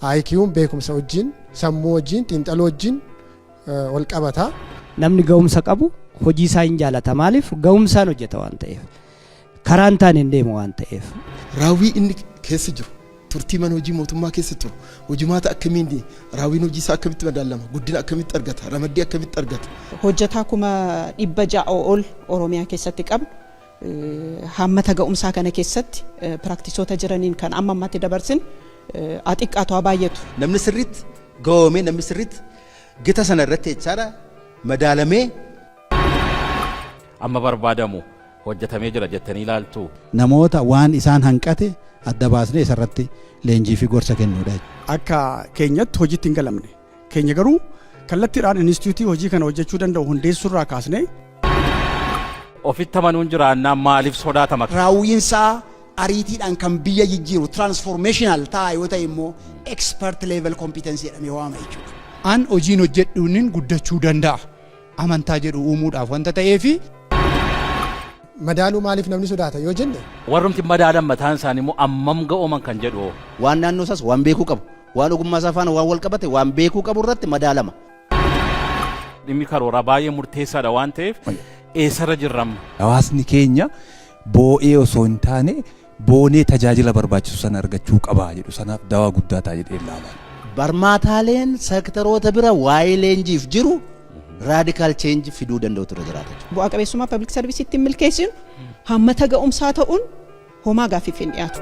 IQ'n beekumsa wajjin sammuu wajjin xiinxaluu wajjin wal qabata. Namni ga'umsa qabu hojii isaa hin jaalata maaliif ga'umsaan hojjeta waan ta'eef karaan taan hin deemu waan ta'eef. Raawwii inni keessa jiru turtii mana hojii mootummaa keessa turu hojimaata akkamiin raawwiin hojii isaa akkamitti madaalama guddina akkamitti argata ramaddii akkamitti argata. Hojjetaa 600 ol Oromiyaa keessatti qabna. Hammata ga'umsaa kana keessatti piraktisoota jiraniin kan amma ammatti dabarsin xiqqaatu baay'atu. Namni sirriitti ga'oomee namni sirriitti gita sana irratti jechaadha madaalamee amma barbaadamu hojjetamee jira jettanii ilaaltu. Namoota waan isaan hanqate adda baasnee isarratti leenjii fi gorsa kennuudha. Akka keenyatti hojiitti hin galamne keenya garuu kallattiidhaan instituutii hojii kana hojjechuu danda'u hundeessuurraa kaasnee ofitti amanuun jiraannaan maaliif sodaatama? Raawwiinsaa ariitiidhaan kan biyya jijjiiru transformational ta'a yoo ta'e immoo expert level competency jedhamee waama jechuudha. An hojiin hojjedhuun guddachuu danda'a amantaa jedhu uumuudhaaf wanta ta'eefi. Madaaluu maaliif namni sodaata yoo jenne? Warrumti madaalan mataan isaanii immoo ammam ga'ooman kan jedhu. Waan naannoo isaas waan beekuu qabu waan ogummaa isaa faana waan wal qabate waan beekuu qabu irratti madaalama. Dhimmi karoora baay'ee murteessaadha waan ta'eef eessarra jirram. Hawaasni keenya boo'ee osoo hin taane boonee tajaajila barbaachisu sana argachuu qaba jedhu sanaaf dawaa guddaa ta'a jedhee ilaala. Barmaataaleen seektaroota bira waa'ee leenjiif jiru raadikaal cheenji fiduu danda'u ture jiraata. Bu'aa qabeessummaa pabliik sarviisiitti milkeessinu hammata ga'umsaa ta'uun homaa gaaffiif hin dhiyaatu.